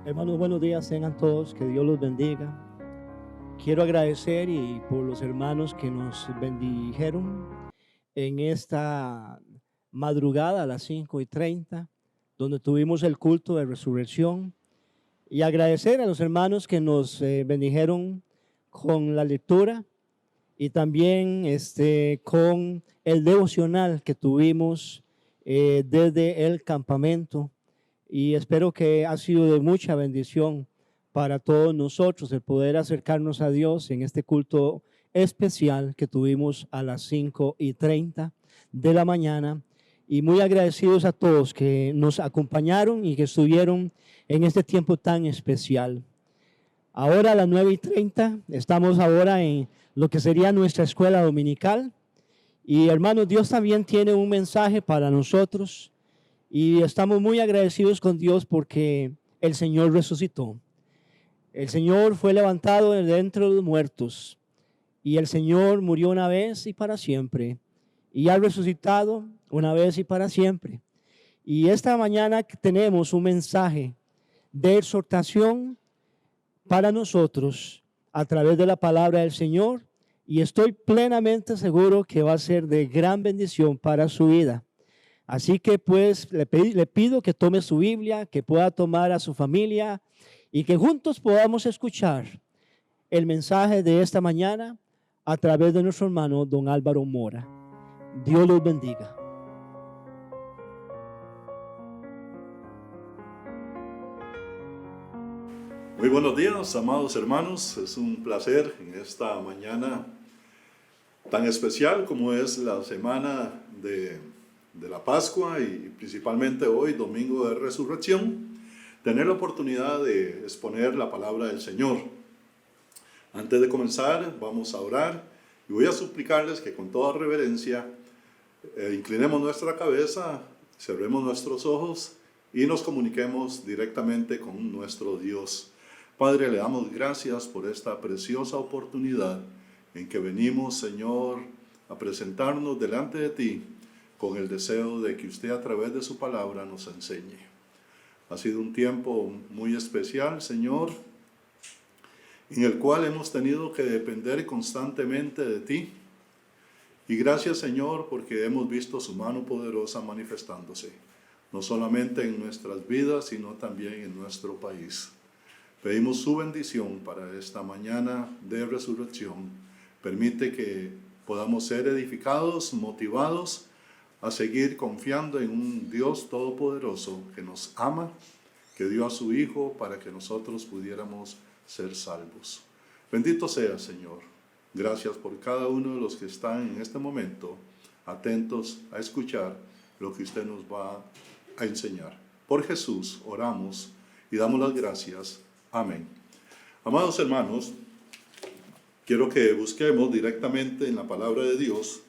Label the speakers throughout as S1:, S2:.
S1: Hermanos, buenos días, tengan todos, que Dios los bendiga. Quiero agradecer y por los hermanos que nos bendijeron en esta madrugada a las 5:30, donde tuvimos el culto de resurrección, y agradecer a los hermanos que nos bendijeron con la lectura y también con el devocional que tuvimos desde el campamento. Y espero que ha sido de mucha bendición para todos nosotros el poder acercarnos a Dios en este culto especial que tuvimos a las 5:30 de la mañana. Y muy agradecidos a todos que nos acompañaron y que estuvieron en este tiempo tan especial. Ahora a las 9:30 estamos ahora en lo que sería nuestra escuela dominical. Y hermanos, Dios también tiene un mensaje para nosotros. Y estamos muy agradecidos con Dios porque el Señor resucitó. El Señor fue levantado de dentro de los muertos. Y el Señor murió una vez y para siempre. Y ha resucitado una vez y para siempre. Y esta mañana tenemos un mensaje de exhortación para nosotros a través de la palabra del Señor. Y estoy plenamente seguro que va a ser de gran bendición para su vida. Así que pues le pido que tome su Biblia, que pueda tomar a su familia y que juntos podamos escuchar el mensaje de esta mañana a través de nuestro hermano don Álvaro Mora. Dios los bendiga.
S2: Muy buenos días, amados hermanos. Es un placer en esta mañana tan especial como es la semana de la Pascua y principalmente hoy, Domingo de Resurrección, tener la oportunidad de exponer la palabra del Señor. Antes de comenzar, vamos a orar y voy a suplicarles que con toda reverencia inclinemos nuestra cabeza, cerremos nuestros ojos y nos comuniquemos directamente con nuestro Dios. Padre, le damos gracias por esta preciosa oportunidad en que venimos, Señor, a presentarnos delante de ti con el deseo de que usted a través de su palabra nos enseñe. Ha sido un tiempo muy especial, Señor, en el cual hemos tenido que depender constantemente de ti. Y gracias, Señor, porque hemos visto su mano poderosa manifestándose, no solamente en nuestras vidas, sino también en nuestro país. Pedimos su bendición para esta mañana de resurrección. Permite que podamos ser edificados, motivados a seguir confiando en un Dios todopoderoso que nos ama, que dio a su Hijo para que nosotros pudiéramos ser salvos. Bendito sea, Señor. Gracias por cada uno de los que están en este momento atentos a escuchar lo que usted nos va a enseñar. Por Jesús oramos y damos las gracias. Amén. Amados hermanos, quiero que busquemos directamente en la palabra de Dios,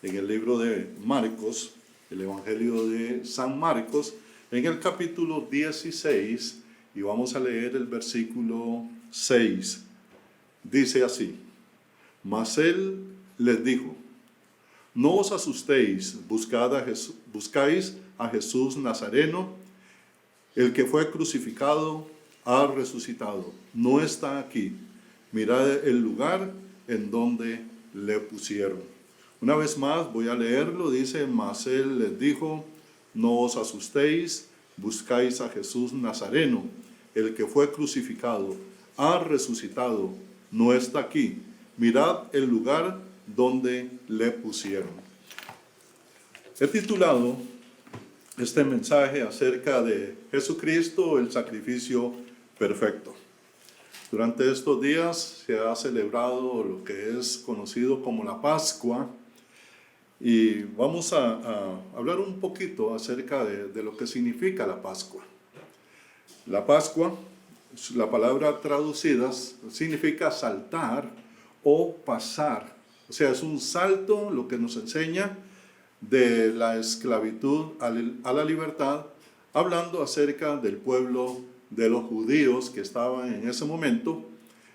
S2: en el libro de Marcos, el Evangelio de San Marcos, en el capítulo 16, y vamos a leer el versículo 6. Dice así: Mas él les dijo: No os asustéis, buscáis a Jesús Nazareno, el que fue crucificado, ha resucitado, no está aquí. Mirad el lugar en donde le pusieron. Una vez más voy a leerlo. Dice: Mas él les dijo: No os asustéis, buscáis a Jesús Nazareno, el que fue crucificado, ha resucitado, no está aquí. Mirad el lugar donde le pusieron. He titulado este mensaje acerca de Jesucristo, el sacrificio perfecto. Durante estos días se ha celebrado lo que es conocido como la Pascua, y vamos a hablar un poquito acerca de lo que significa la Pascua. La Pascua, la palabra traducida, significa saltar o pasar. O sea, es un salto, lo que nos enseña, de la esclavitud a la libertad, hablando acerca del pueblo de los judíos que estaban en ese momento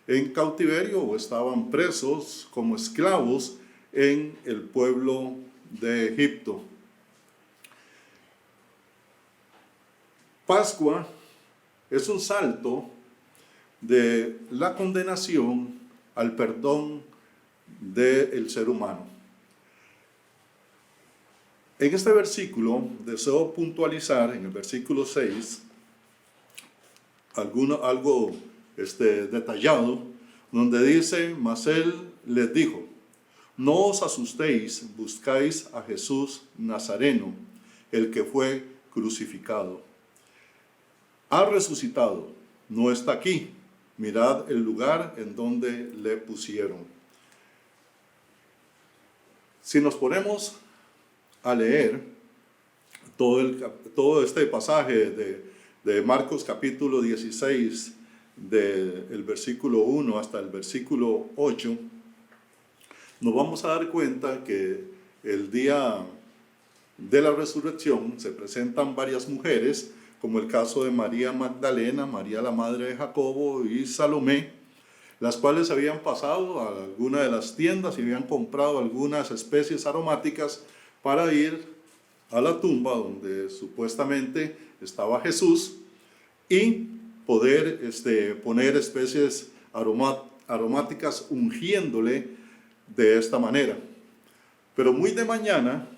S2: en cautiverio o estaban presos como esclavos en el pueblo de Egipto. Pascua es un salto de la condenación al perdón del ser humano. En este versículo deseo puntualizar, en el versículo 6, algo detallado, donde dice: mas él les dijo, no os asustéis, buscáis a Jesús Nazareno, el que fue crucificado. Ha resucitado, no está aquí. Mirad el lugar en donde le pusieron. Si nos ponemos a leer todo este pasaje de Marcos capítulo 16, del versículo 1 hasta el versículo 8, nos vamos a dar cuenta que el día de la resurrección se presentan varias mujeres, como el caso de María Magdalena, María la madre de Jacobo y Salomé, las cuales habían pasado a alguna de las tiendas y habían comprado algunas especies aromáticas para ir a la tumba donde supuestamente estaba Jesús y poder poner especies aromáticas ungiéndole de esta manera. Pero muy de mañana,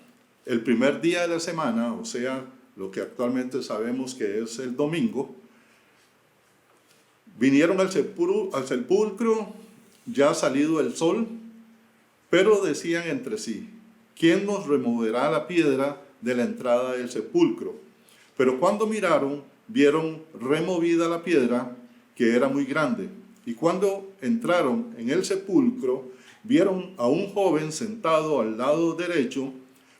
S2: el primer día de la semana, o sea, lo que actualmente sabemos que es el domingo, vinieron al sepulcro ya salido el sol, pero decían entre sí: ¿quién nos removerá la piedra de la entrada del sepulcro? Pero cuando miraron, vieron removida la piedra, que era muy grande. Y cuando entraron en el sepulcro, vieron a un joven sentado al lado derecho,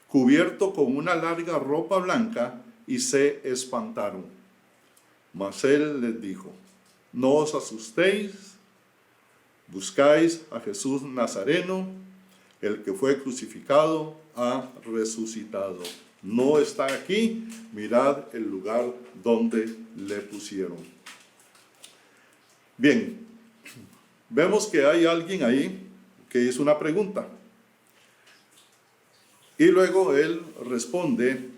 S2: cubierto con una larga ropa blanca, y se espantaron. Mas él les dijo: no os asustéis, buscáis a Jesús Nazareno, el que fue crucificado, ha resucitado. No está aquí, mirad el lugar donde le pusieron. Bien, vemos que hay alguien ahí que hizo una pregunta. Y luego él responde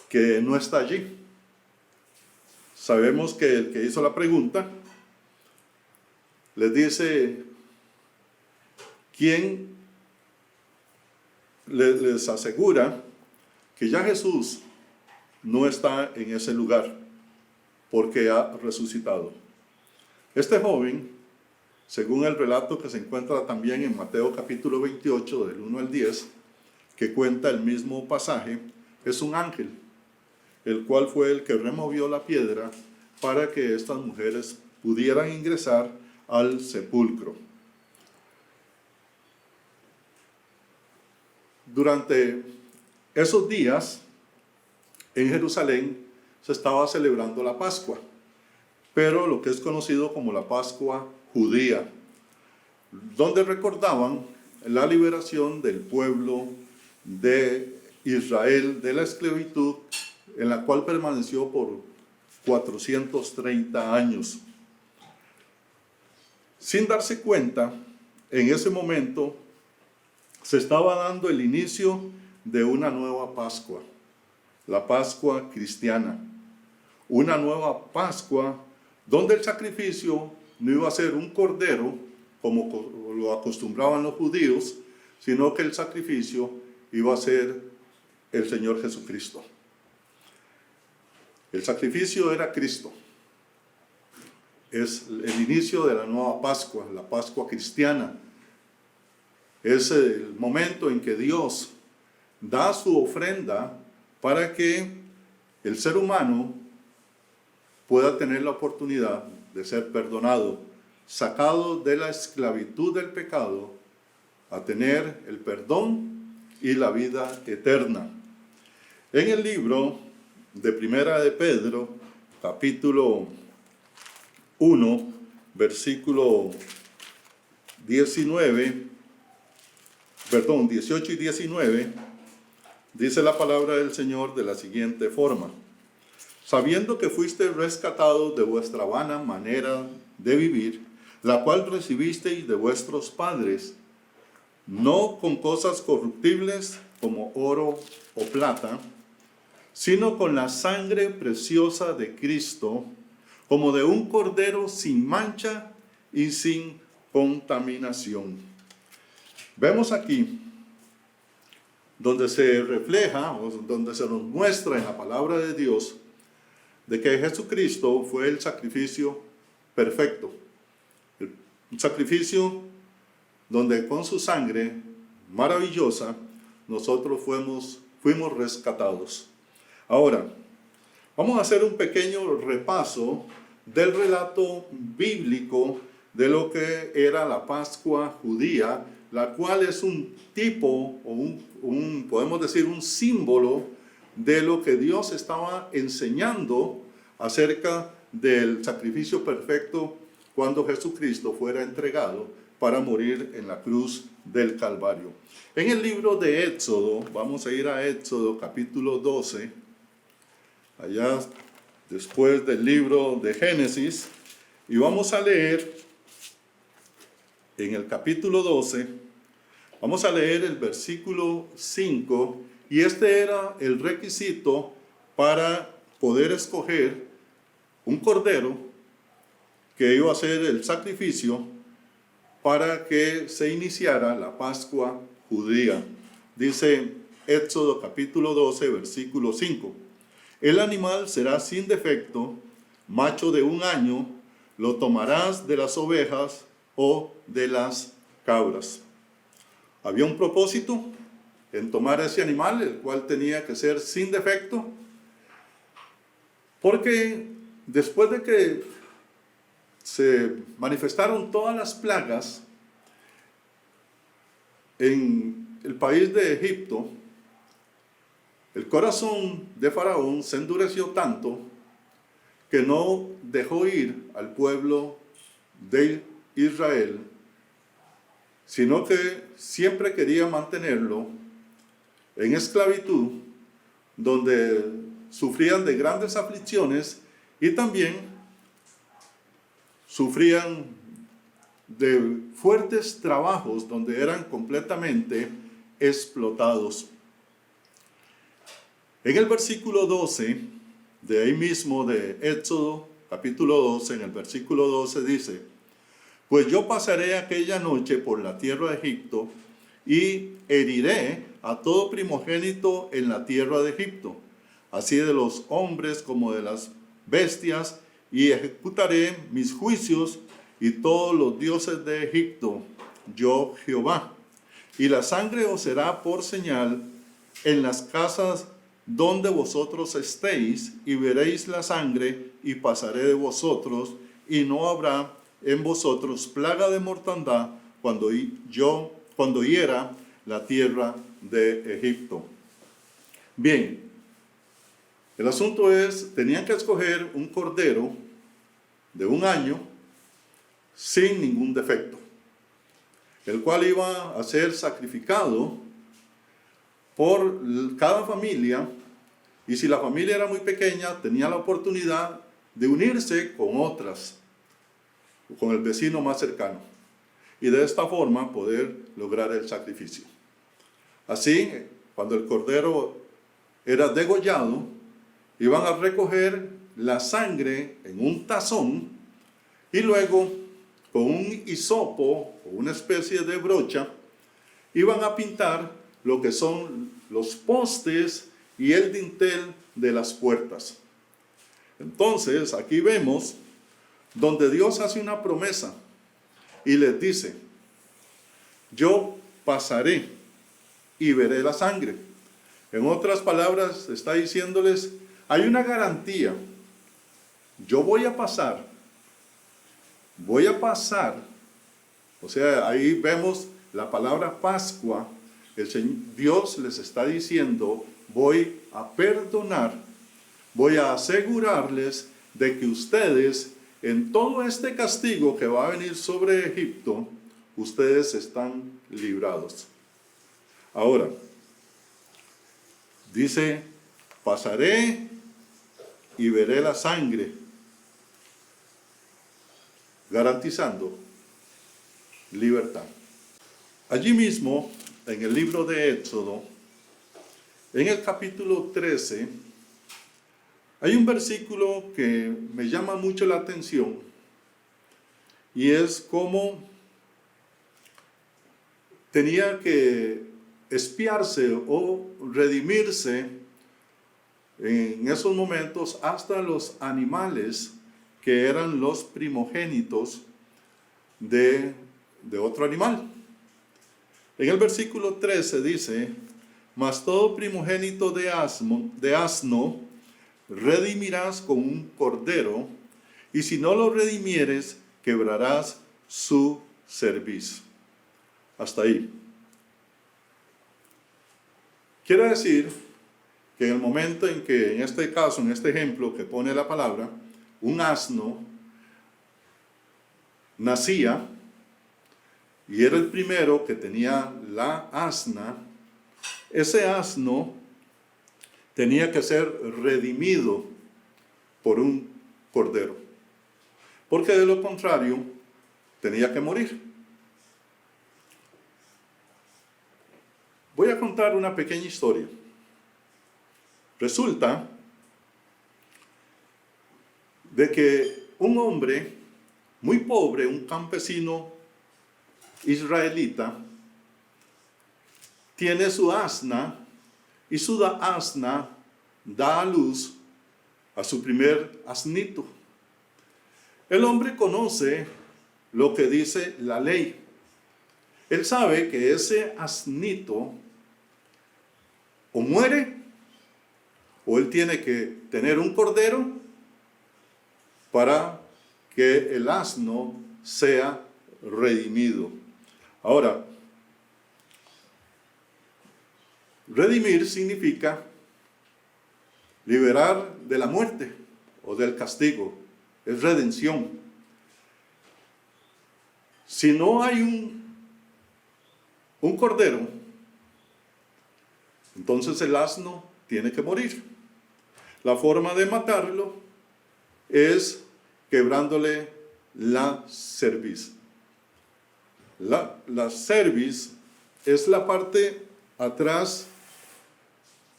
S2: que no está allí. Sabemos que el que hizo la pregunta les dice: ¿quién les asegura que ya Jesús no está en ese lugar porque ha resucitado? Este joven, según el relato que se encuentra también en Mateo capítulo 28, del 1 al 10, que cuenta el mismo pasaje, es un ángel, el cual fue el que removió la piedra para que estas mujeres pudieran ingresar al sepulcro. Durante esos días, en Jerusalén se estaba celebrando la Pascua, pero lo que es conocido como la Pascua judía, donde recordaban la liberación del pueblo de Israel de la esclavitud, en la cual permaneció por 430 años. Sin darse cuenta, en ese momento se estaba dando el inicio de una nueva Pascua, la Pascua cristiana. Una nueva Pascua donde el sacrificio no iba a ser un cordero, como lo acostumbraban los judíos, sino que el sacrificio iba a ser el Señor Jesucristo. El sacrificio era Cristo. Es el inicio de la nueva Pascua, la Pascua cristiana. Es el momento en que Dios da su ofrenda para que el ser humano pueda tener la oportunidad de ser perdonado, sacado de la esclavitud del pecado, a tener el perdón y la vida eterna. En el libro de Primera de Pedro, capítulo 1, versículo 18 y 19, dice la palabra del Señor de la siguiente forma: sabiendo que fuisteis rescatados de vuestra vana manera de vivir, la cual recibisteis de vuestros padres, no con cosas corruptibles como oro o plata, sino con la sangre preciosa de Cristo, como de un cordero sin mancha y sin contaminación. Vemos aquí donde se refleja, o donde se nos muestra en la palabra de Dios, de que Jesucristo fue el sacrificio perfecto. Un sacrificio donde con su sangre maravillosa nosotros fuimos rescatados. Ahora, vamos a hacer un pequeño repaso del relato bíblico de lo que era la Pascua judía, la cual es un tipo, o podemos decir un símbolo de lo que Dios estaba enseñando acerca del sacrificio perfecto cuando Jesucristo fuera entregado para morir en la cruz del Calvario. En el libro de Éxodo, vamos a ir a Éxodo capítulo 12, allá después del libro de Génesis, y vamos a leer en el capítulo 12, vamos a leer el versículo 5, y este era el requisito para poder escoger un cordero que iba a ser el sacrificio para que se iniciara la Pascua judía. Dice Éxodo capítulo 12, versículo 5. El animal será sin defecto, macho de 1 año, lo tomarás de las ovejas o de las cabras. Había un propósito en tomar ese animal, el cual tenía que ser sin defecto, porque después de que se manifestaron todas las plagas en el país de Egipto, el corazón de Faraón se endureció tanto que no dejó ir al pueblo de Israel, sino que siempre quería mantenerlo en esclavitud, donde sufrían de grandes aflicciones y también sufrían de fuertes trabajos donde eran completamente explotados. En el versículo 12, de ahí mismo de Éxodo, capítulo 12, en el versículo 12 dice: pues yo pasaré aquella noche por la tierra de Egipto y heriré a todo primogénito en la tierra de Egipto, así de los hombres como de las bestias, y ejecutaré mis juicios y todos los dioses de Egipto, yo Jehová. Y la sangre os será por señal en las casas donde vosotros estéis, y veréis la sangre, y pasaré de vosotros, y no habrá en vosotros plaga de mortandad cuando hiera la tierra de Egipto. Bien, el asunto es, tenían que escoger un cordero de 1 año sin ningún defecto, el cual iba a ser sacrificado por cada familia, y si la familia era muy pequeña, tenía la oportunidad de unirse con otras, con el vecino más cercano, y de esta forma poder lograr el sacrificio. Así, cuando el cordero era degollado, iban a recoger la sangre en un tazón y luego con un hisopo o una especie de brocha iban a pintar lo que son los postes y el dintel de las puertas. Entonces, aquí vemos donde Dios hace una promesa y les dice: yo pasaré y veré la sangre. En otras palabras, está diciéndoles, hay una garantía. Yo voy a pasar. O sea, ahí vemos la palabra Pascua. Dios les está diciendo, voy a perdonar, voy a asegurarles de que ustedes, en todo este castigo que va a venir sobre Egipto, ustedes están librados. Ahora, dice, pasaré y veré la sangre, garantizando libertad. Allí mismo, en el libro de Éxodo, en el capítulo 13, Hay un versículo que me llama mucho la atención y es cómo tenía que expiarse o redimirse en esos momentos hasta los animales que eran los primogénitos de otro animal. En el versículo 13 dice: mas todo primogénito de asno redimirás con un cordero, y si no lo redimieres, quebrarás su cerviz. Hasta ahí. Quiere decir que en el momento en que, en este caso, en este ejemplo que pone la palabra, un asno nacía y era el primero que tenía la asna, ese asno tenía que ser redimido por un cordero, porque de lo contrario tenía que morir. Voy a contar una pequeña historia. Resulta de que un hombre muy pobre, un campesino israelita, tiene su asna y su asna da a luz a su primer asnito. El hombre conoce lo que dice la ley. Él sabe que ese asnito o muere o él tiene que tener un cordero para que el asno sea redimido. Ahora, redimir significa liberar de la muerte o del castigo. Es redención. Si no hay un cordero, entonces el asno tiene que morir. La forma de matarlo es quebrándole la cerviz. La cerviz es la parte atrás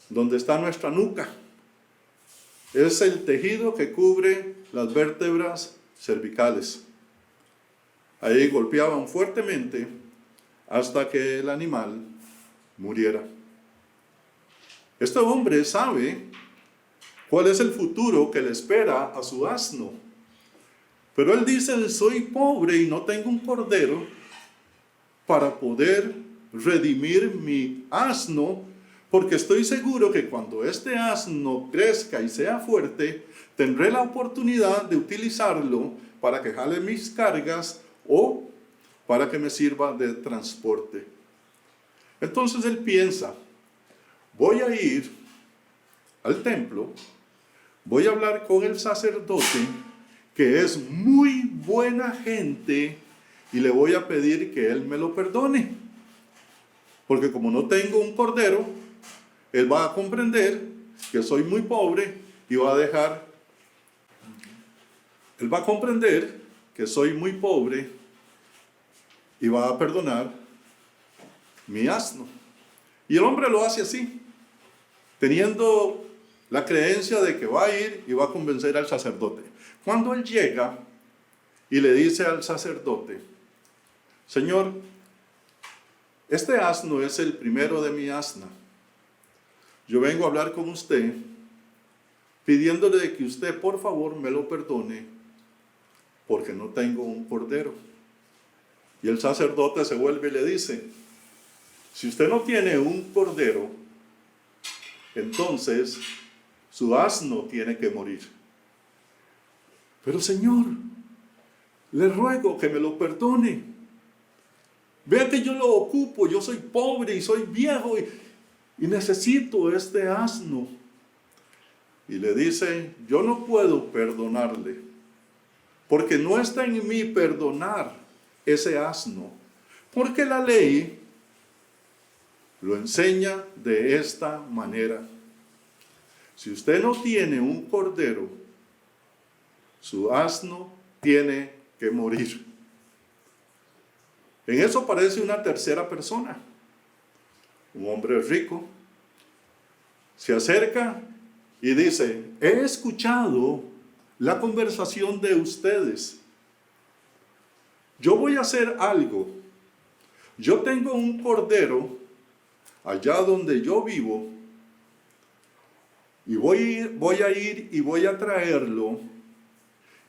S2: donde está nuestra nuca. Es el tejido que cubre las vértebras cervicales. Ahí golpeaban fuertemente hasta que el animal muriera. Este hombre sabe cuál es el futuro que le espera a su asno. Pero él dice: soy pobre y no tengo un cordero para poder redimir mi asno, porque estoy seguro que cuando este asno crezca y sea fuerte, tendré la oportunidad de utilizarlo para que jale mis cargas o para que me sirva de transporte. Entonces él piensa: voy a ir al templo, voy a hablar con el sacerdote, que es muy buena gente, y le voy a pedir que él me lo perdone. Porque como no tengo un cordero, él va a comprender que soy muy pobre y va a dejar. Él va a comprender que soy muy pobre y va a perdonar mi asno. Y el hombre lo hace así, teniendo la creencia de que va a ir y va a convencer al sacerdote. Cuando él llega y le dice al sacerdote: Señor, este asno es el primero de mi asna. Yo vengo a hablar con usted pidiéndole que usted por favor me lo perdone porque no tengo un cordero. Y el sacerdote se vuelve y le dice: si usted no tiene un cordero, entonces su asno tiene que morir. Pero Señor, le ruego que me lo perdone. Vea que yo lo ocupo, yo soy pobre y soy viejo y necesito este asno. Y le dice: yo no puedo perdonarle, porque no está en mí perdonar ese asno, porque la ley lo enseña de esta manera. Si usted no tiene un cordero, su asno tiene que morir. En eso aparece una tercera persona, un hombre rico, se acerca Y dice, he escuchado la conversación de ustedes. Yo voy a hacer algo. Yo tengo un cordero allá donde yo vivo y voy a ir y voy a traerlo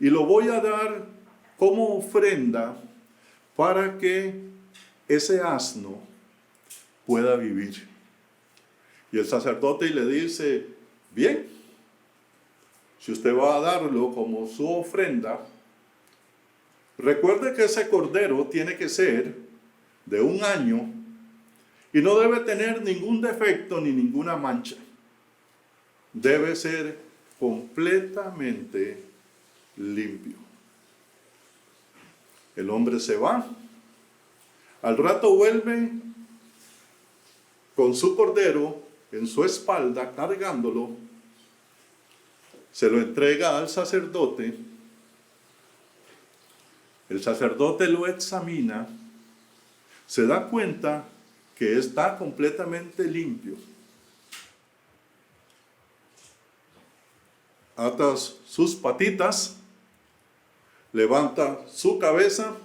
S2: y lo voy a dar como ofrenda para que ese asno pueda vivir. Y el sacerdote le dice, bien, si usted va a darlo como su ofrenda, recuerde que ese cordero tiene que ser de 1 año y no debe tener ningún defecto ni ninguna mancha. Debe ser completamente limpio. El hombre se va. Al rato vuelve con su cordero en su espalda, cargándolo. Se lo entrega al sacerdote. El sacerdote lo examina. Se da cuenta que está completamente limpio. Ata sus patitas, levanta su cabeza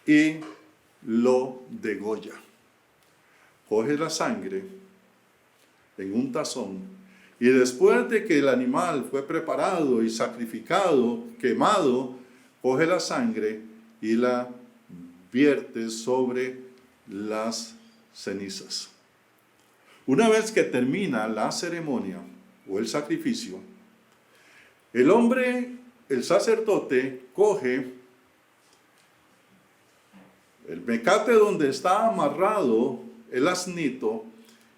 S2: y lo degolla. Coge la sangre en un tazón y después de que el animal fue preparado y sacrificado, quemado, coge la sangre y la vierte sobre las cenizas. Una vez que termina la ceremonia o el sacrificio, el hombre, el sacerdote, coge el mecate donde está amarrado el asnito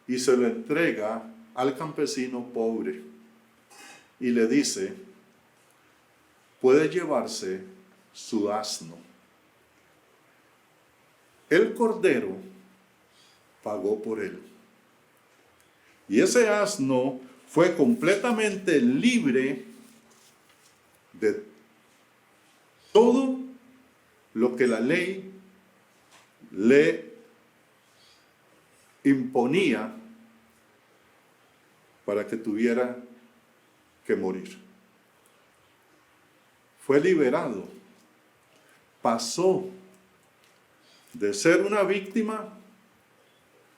S2: y se lo entrega al campesino pobre y le dice, puede llevarse su asno. El cordero pagó por él. Y ese asno fue completamente libre de todo lo que la ley le imponía para que tuviera que morir. Fue liberado. Pasó de ser una víctima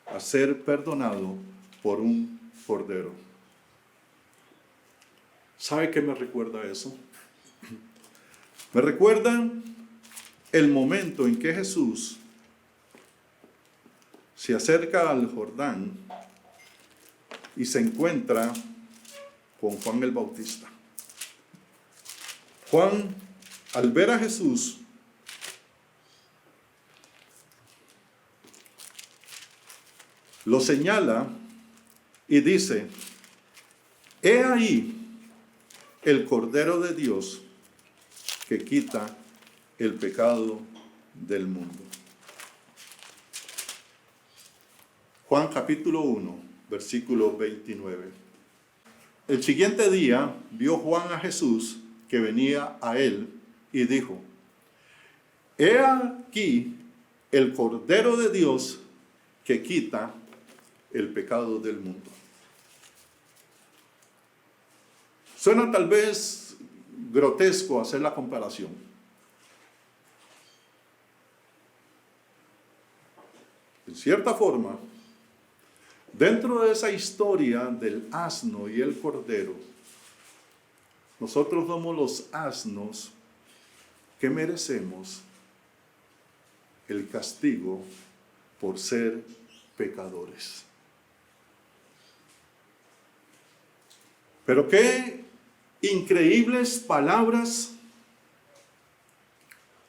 S2: a ser perdonado por un cordero. ¿Sabe qué me recuerda eso? Me recuerda el momento en que Jesús se acerca al Jordán y se encuentra con Juan el Bautista. Juan, al ver a Jesús, lo señala y dice, he ahí el Cordero de Dios que quita el pecado del mundo. Juan capítulo 1, versículo 29. El siguiente día vio Juan a Jesús que venía a él y dijo, he aquí el Cordero de Dios que quita el pecado del mundo. Suena tal vez grotesco hacer la comparación. En cierta forma, dentro de esa historia del asno y el cordero, nosotros somos los asnos que merecemos el castigo por ser pecadores. Pero qué increíbles palabras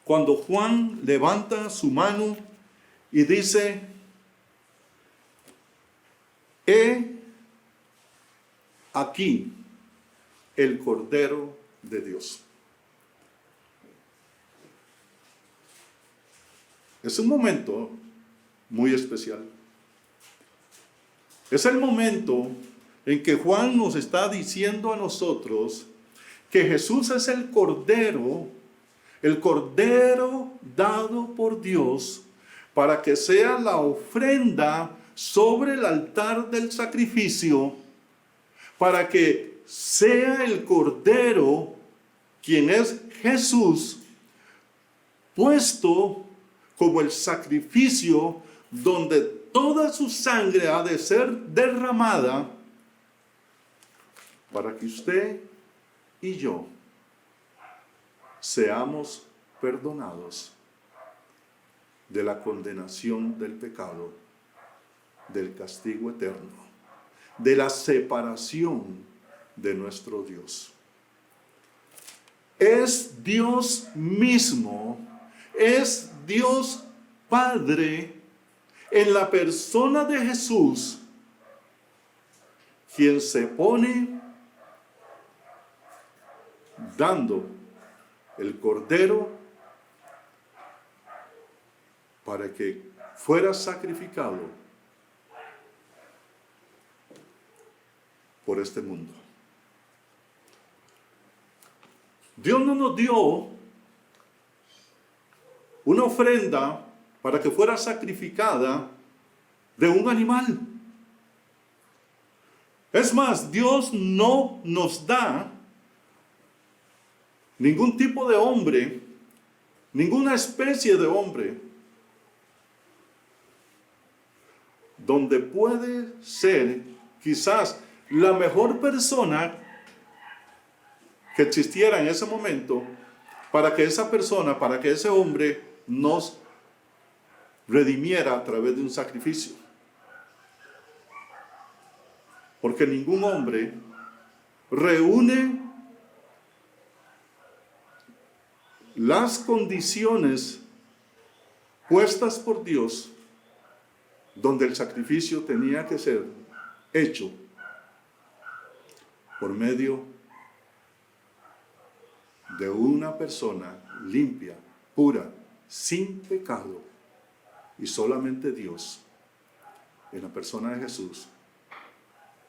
S2: cuando Juan levanta su mano y dice, he aquí el Cordero de Dios. Es un momento muy especial. Es el momento en que Juan nos está diciendo a nosotros que Jesús es el Cordero dado por Dios para que sea la ofrenda sobre el altar del sacrificio, para que sea el Cordero, quien es Jesús, puesto como el sacrificio donde toda su sangre ha de ser derramada para que usted y yo seamos perdonados de la condenación del pecado, del castigo eterno, de la separación de nuestro Dios. Es Dios mismo, es Dios Padre, en la persona de Jesús, quien se pone dando el Cordero para que fuera sacrificado por este mundo. Dios no nos dio una ofrenda para que fuera sacrificada de un animal. Es más, Dios no nos da ningún tipo de hombre, ninguna especie de hombre, donde puede ser quizás la mejor persona que existiera en ese momento, para que esa persona, para que ese hombre nos redimiera a través de un sacrificio. Porque ningún hombre reúne las condiciones puestas por Dios, donde el sacrificio tenía que ser hecho por medio de una persona limpia, pura, sin pecado, y solamente Dios, en la persona de Jesús,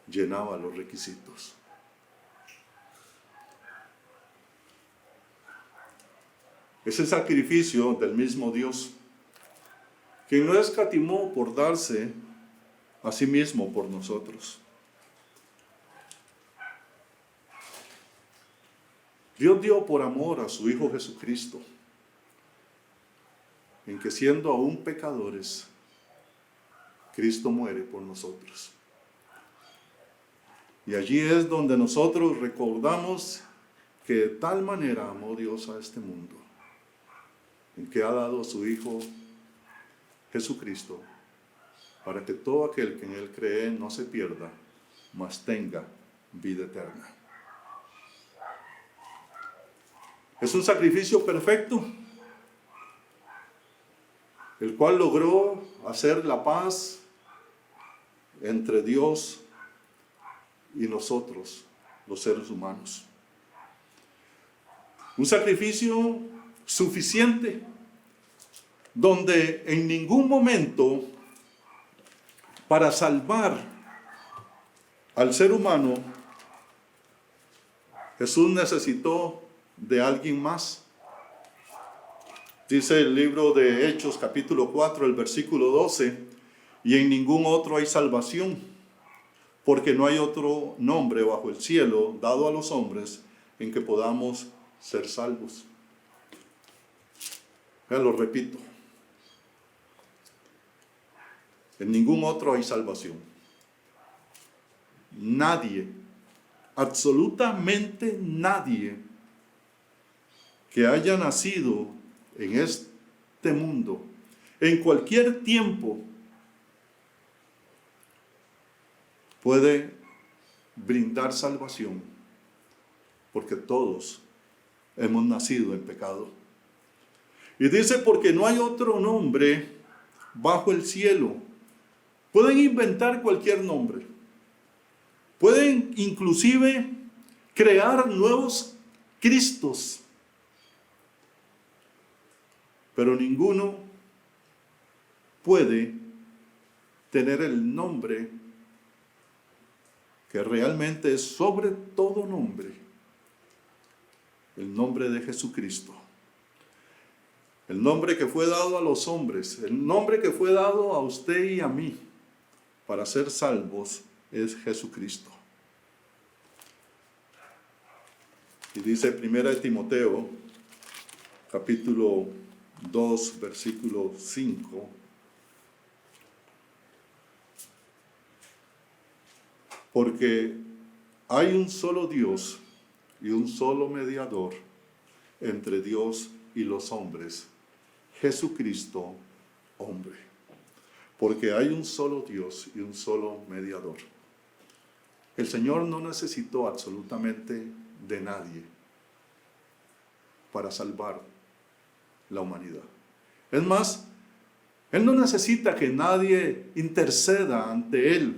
S2: llenaba los requisitos. Ese sacrificio del mismo Dios, quien no escatimó por darse a sí mismo por nosotros. Dios dio por amor a su Hijo Jesucristo, en que siendo aún pecadores, Cristo muere por nosotros. Y allí es donde nosotros recordamos que de tal manera amó Dios a este mundo, en que ha dado a su Hijo Jesucristo, para que todo aquel que en Él cree no se pierda, mas tenga vida eterna. Es un sacrificio perfecto, el cual logró hacer la paz entre Dios y nosotros, los seres humanos. Un sacrificio suficiente, donde en ningún momento, para salvar al ser humano, Jesús necesitó de alguien más. Dice el libro de Hechos, capítulo 4, el versículo 12, y en ningún otro hay salvación, porque no hay otro nombre bajo el cielo dado a los hombres en que podamos ser salvos. Ya lo repito. En ningún otro hay salvación. Nadie, absolutamente nadie que haya nacido en este mundo, en cualquier tiempo, puede brindar salvación, porque todos hemos nacido en pecado. Y dice, porque no hay otro nombre bajo el cielo. Pueden inventar cualquier nombre. Pueden inclusive crear nuevos Cristos. Pero ninguno puede tener el nombre que realmente es sobre todo nombre, el nombre de Jesucristo. El nombre que fue dado a los hombres, el nombre que fue dado a usted y a mí para ser salvos es Jesucristo. Y dice 1 Timoteo, capítulo 2, versículo 5. Porque hay un solo Dios y un solo mediador entre Dios y los hombres, Jesucristo, hombre. Porque hay un solo Dios y un solo mediador. El Señor no necesitó absolutamente de nadie para salvar la humanidad. Es más, Él no necesita que nadie interceda ante Él,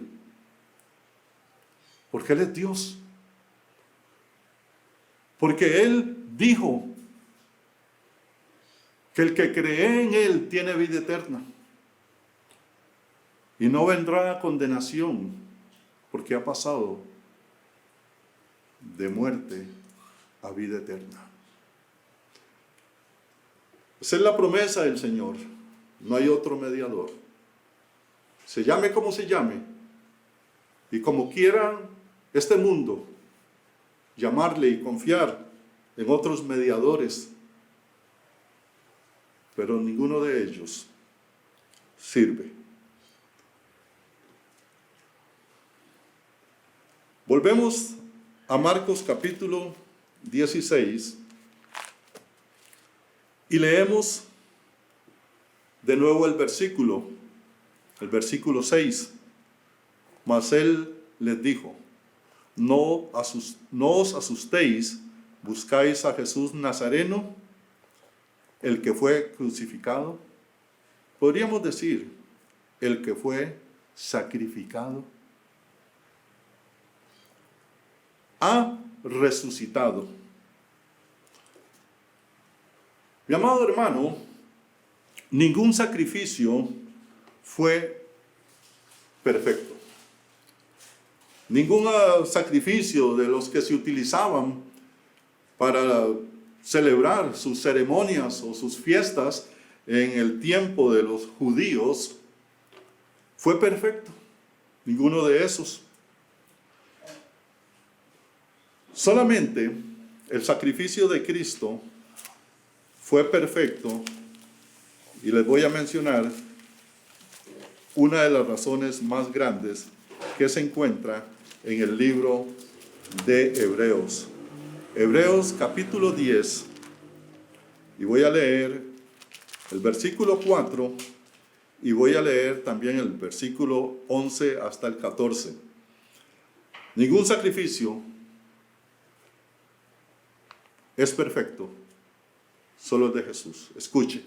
S2: porque Él es Dios. Porque Él dijo que el que cree en Él tiene vida eterna y no vendrá a condenación, porque ha pasado de muerte a vida eterna. Esa es la promesa del Señor. No hay otro mediador. Se llame como se llame, y como quiera este mundo llamarle y confiar en otros mediadores, pero ninguno de ellos sirve. Volvemos a Marcos capítulo 16 y leemos de nuevo el versículo 6. Mas Él les dijo: no os asustéis, buscáis a Jesús Nazareno, el que fue crucificado. Podríamos decir, el que fue sacrificado. Ha resucitado. Mi amado hermano, ningún sacrificio fue perfecto. Ningún sacrificio de los que se utilizaban para celebrar sus ceremonias o sus fiestas en el tiempo de los judíos fue perfecto. Ninguno de esos. Solamente el sacrificio de Cristo fue perfecto, y les voy a mencionar una de las razones más grandes que se encuentra en el libro de Hebreos. Hebreos capítulo 10, y voy a leer el versículo 4 y voy a leer también el versículo 11 hasta el 14. Ningún sacrificio es perfecto, solo el de Jesús. Escuche.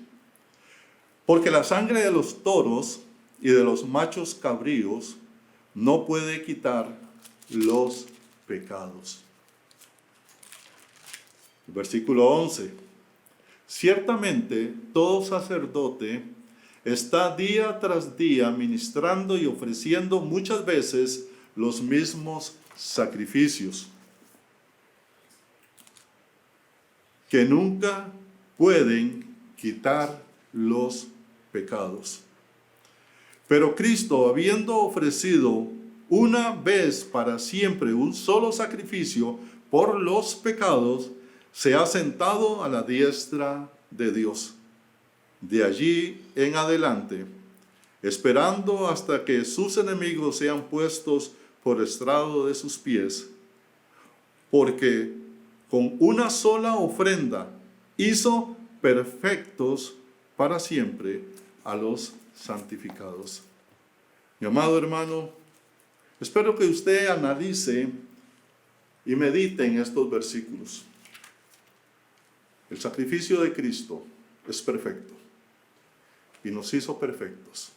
S2: Porque la sangre de los toros y de los machos cabríos no puede quitar los pecados. Versículo 11. Ciertamente todo sacerdote está día tras día ministrando y ofreciendo muchas veces los mismos sacrificios, que nunca pueden quitar los pecados. Pero Cristo, habiendo ofrecido una vez para siempre un solo sacrificio por los pecados, se ha sentado a la diestra de Dios. De allí en adelante, esperando hasta que sus enemigos sean puestos por estrado de sus pies, porque con una sola ofrenda hizo perfectos para siempre a los santificados. Mi amado hermano, espero que usted analice y medite en estos versículos. El sacrificio de Cristo es perfecto y nos hizo perfectos,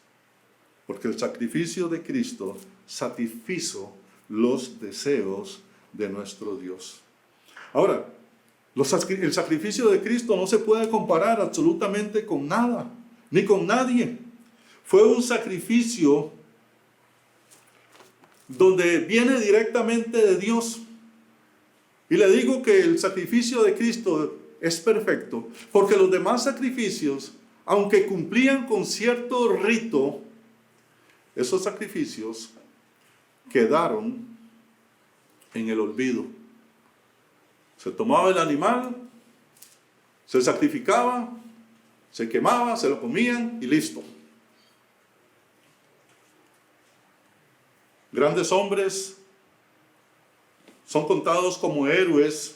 S2: porque el sacrificio de Cristo satisfizo los deseos de nuestro Dios. Ahora, el sacrificio de Cristo no se puede comparar absolutamente con nada, ni con nadie. Fue un sacrificio donde viene directamente de Dios. Y le digo que el sacrificio de Cristo es perfecto, porque los demás sacrificios, aunque cumplían con cierto rito, esos sacrificios quedaron en el olvido. Se tomaba el animal, se sacrificaba, se quemaba, se lo comían y listo. Grandes hombres son contados como héroes.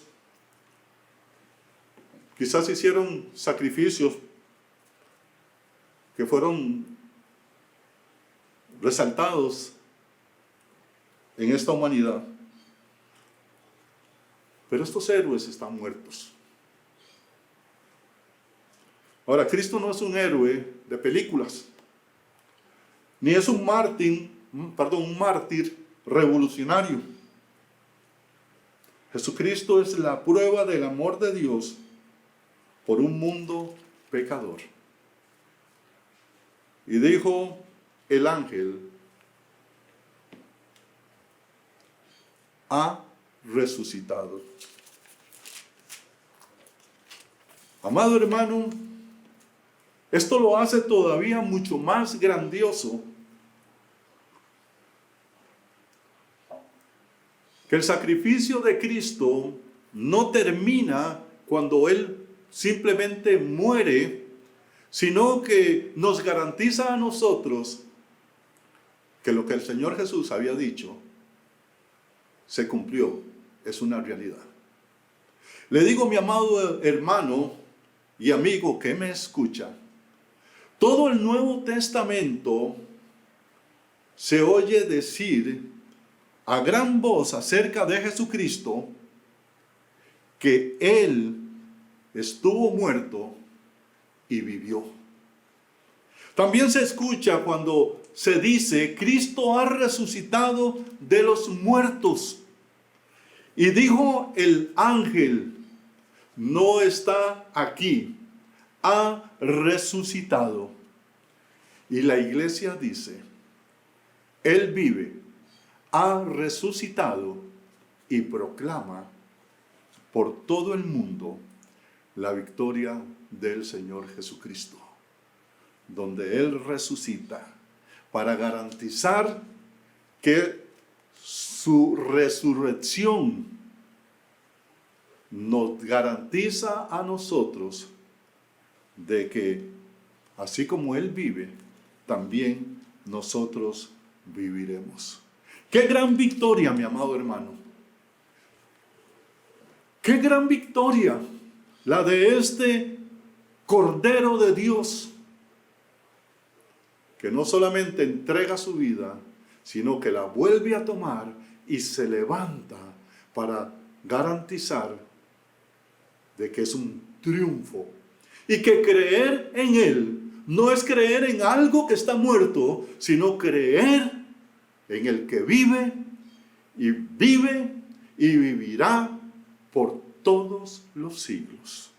S2: Quizás hicieron sacrificios que fueron resaltados en esta humanidad. Pero estos héroes están muertos. Ahora, Cristo no es un héroe de películas, ni es un mártir revolucionario. Jesucristo es la prueba del amor de Dios por un mundo pecador. Y dijo el ángel, ha resucitado. Amado hermano, esto lo hace todavía mucho más grandioso que el sacrificio de Cristo no termina cuando Él simplemente muere, sino que nos garantiza a nosotros que lo que el Señor Jesús había dicho se cumplió, es una realidad. Le digo, mi amado hermano y amigo que me escucha, todo el Nuevo Testamento se oye decir a gran voz acerca de Jesucristo que Él estuvo muerto y vivió. También se escucha cuando se dice, Cristo ha resucitado de los muertos. Y dijo el ángel, no está aquí, ha resucitado. Y la iglesia dice, Él vive, ha resucitado y proclama por todo el mundo la victoria del Señor Jesucristo, donde Él resucita para garantizar que su resurrección nos garantiza a nosotros de que así como Él vive, también nosotros viviremos. ¡Qué gran victoria, mi amado hermano! ¡Qué gran victoria la de este Cordero de Dios, que no solamente entrega su vida, sino que la vuelve a tomar y se levanta para garantizar de que es un triunfo? Y que creer en Él no es creer en algo que está muerto, sino creer en el que vive y vivirá por todos los siglos.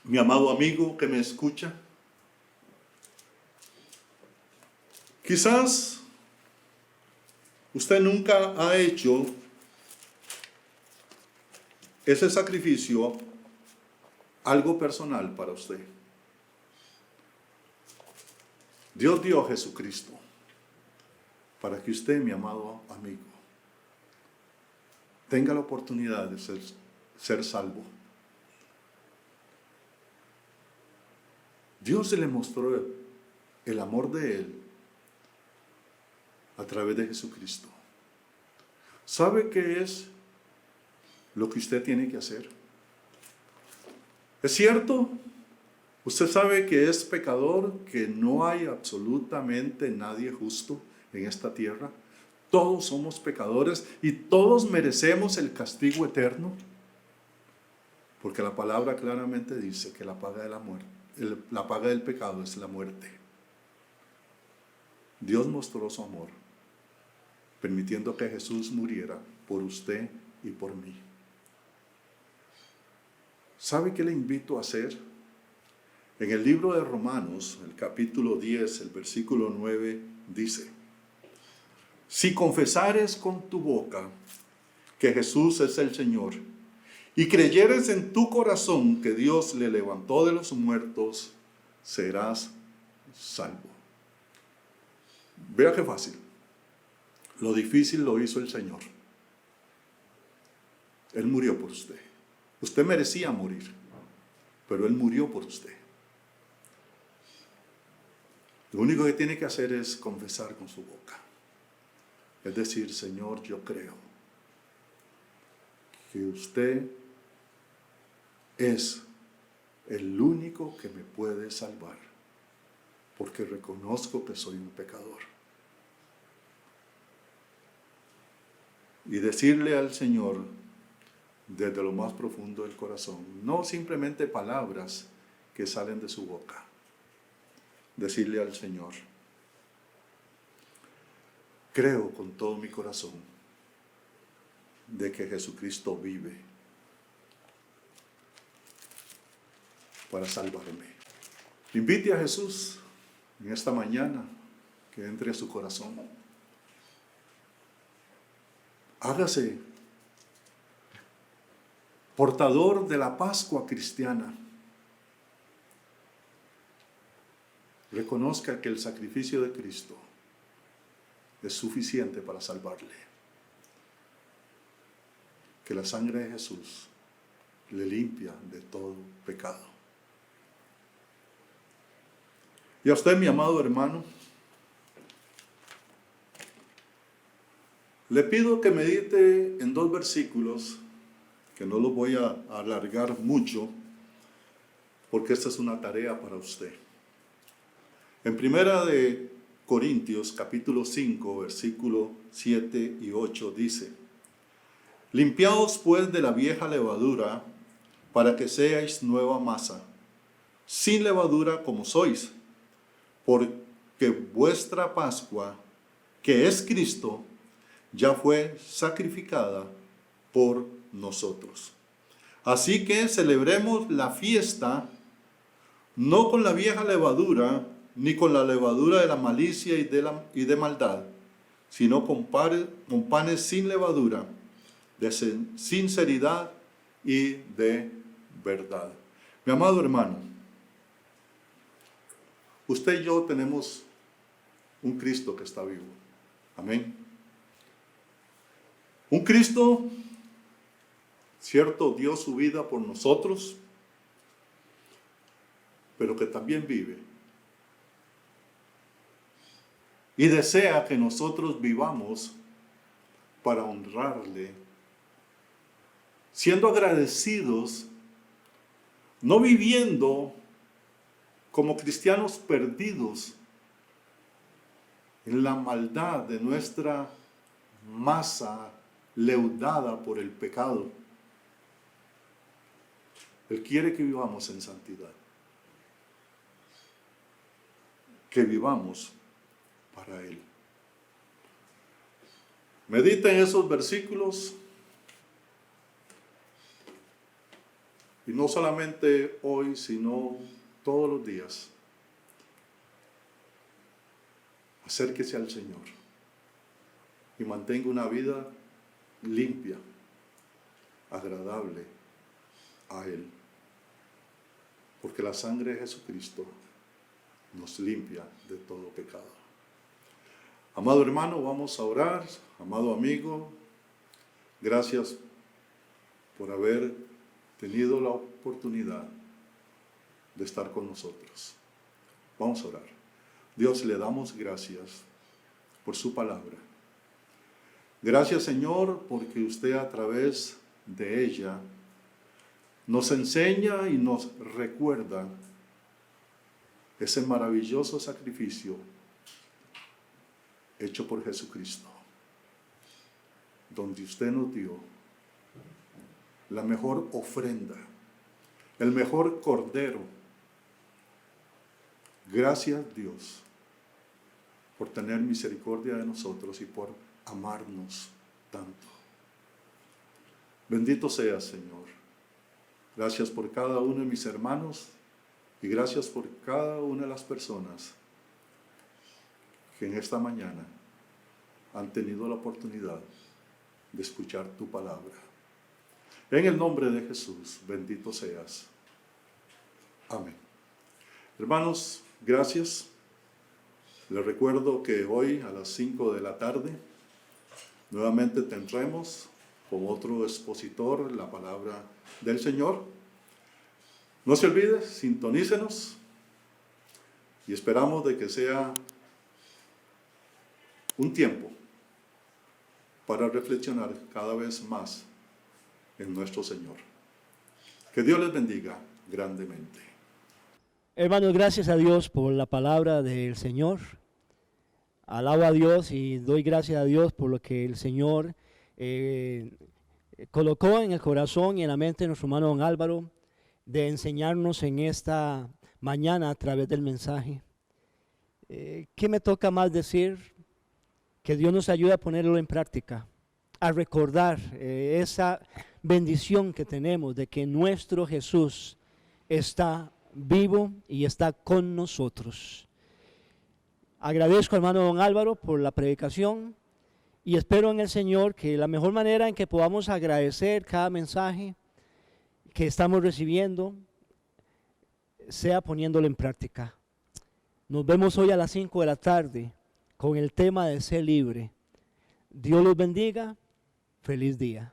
S2: Mi amado amigo que me escucha, quizás usted nunca ha hecho ese sacrificio algo personal para usted. Dios dio a Jesucristo para que usted, mi amado amigo, tenga la oportunidad de ser salvo. Dios se le mostró el amor de Él a través de Jesucristo. ¿Sabe qué es lo que usted tiene que hacer? ¿Es cierto? Usted sabe que es pecador, que no hay absolutamente nadie justo en esta tierra. Todos somos pecadores y todos merecemos el castigo eterno. Porque la palabra claramente dice que la paga de la muerte, la paga del pecado es la muerte. Dios mostró su amor, permitiendo que Jesús muriera por usted y por mí. ¿Sabe qué le invito a hacer? En el libro de Romanos, el capítulo 10, el versículo 9, dice: si confesares con tu boca que Jesús es el Señor, y creyeres en tu corazón que Dios le levantó de los muertos, serás salvo. Vea qué fácil. Lo difícil lo hizo el Señor. Él murió por usted. Usted merecía morir, pero Él murió por usted. Lo único que tiene que hacer es confesar con su boca. Es decir, Señor, yo creo que usted es el único que me puede salvar, porque reconozco que soy un pecador. Y decirle al Señor desde lo más profundo del corazón, no simplemente palabras que salen de su boca. Decirle al Señor, creo con todo mi corazón de que Jesucristo vive para salvarme. Invite a Jesús en esta mañana que entre a su corazón. Hágase portador de la Pascua cristiana. Reconozca que el sacrificio de Cristo es suficiente para salvarle. Que la sangre de Jesús le limpia de todo pecado. Y a usted, mi amado hermano, le pido que medite en 2 versículos, que no los voy a alargar mucho, porque esta es una tarea para usted. En Primera de Corintios, capítulo 5, versículo 7 y 8, dice: limpiaos pues de la vieja levadura, para que seáis nueva masa, sin levadura como sois, porque vuestra Pascua, que es Cristo, ya fue sacrificada por nosotros. Así que celebremos la fiesta, no con la vieja levadura, ni con la levadura de la malicia y de maldad, sino con panes sin levadura, de sinceridad y de verdad. Mi amado hermano, usted y yo tenemos un Cristo que está vivo. Amén. Un Cristo, cierto, dio su vida por nosotros, pero que también vive. Y desea que nosotros vivamos para honrarle, siendo agradecidos, no viviendo como cristianos perdidos en la maldad de nuestra masa leudada por el pecado. Él quiere que vivamos en santidad, que vivamos para Él. Medita en esos versículos, y no solamente hoy, sino todos los días. Acérquese al Señor y mantenga una vida limpia, agradable a Él, porque la sangre de Jesucristo nos limpia de todo pecado. Amado hermano, vamos a orar. Amado amigo, gracias por haber tenido la oportunidad de estar con nosotros. Vamos a orar. Dios, le damos gracias por su palabra. Gracias, Señor, porque usted a través de ella nos enseña y nos recuerda ese maravilloso sacrificio hecho por Jesucristo, donde usted nos dio la mejor ofrenda, el mejor cordero. Gracias, Dios, por tener misericordia de nosotros y por amarnos tanto. Bendito seas, Señor. Gracias por cada uno de mis hermanos y gracias por cada una de las personas que en esta mañana han tenido la oportunidad de escuchar tu palabra. En el nombre de Jesús, bendito seas. Amén. Hermanos, gracias. Les recuerdo que hoy a las 5 de la tarde nuevamente tendremos con otro expositor la palabra del Señor. No se olvide, sintonícenos y esperamos de que sea un tiempo para reflexionar cada vez más en nuestro Señor. Que Dios les bendiga grandemente.
S1: Hermanos, gracias a Dios por la palabra del Señor. Alabo a Dios y doy gracias a Dios por lo que el Señor colocó en el corazón y en la mente de nuestro hermano don Álvaro de enseñarnos en esta mañana a través del mensaje. ¿Qué me toca más decir? Que Dios nos ayude a ponerlo en práctica, a recordar esa bendición que tenemos de que nuestro Jesús está vivo y está con nosotros. Agradezco al hermano don Álvaro por la predicación y espero en el Señor que la mejor manera en que podamos agradecer cada mensaje que estamos recibiendo sea poniéndolo en práctica. Nos vemos hoy a las 5 de la tarde con el tema de ser libre. Dios los bendiga. Feliz día.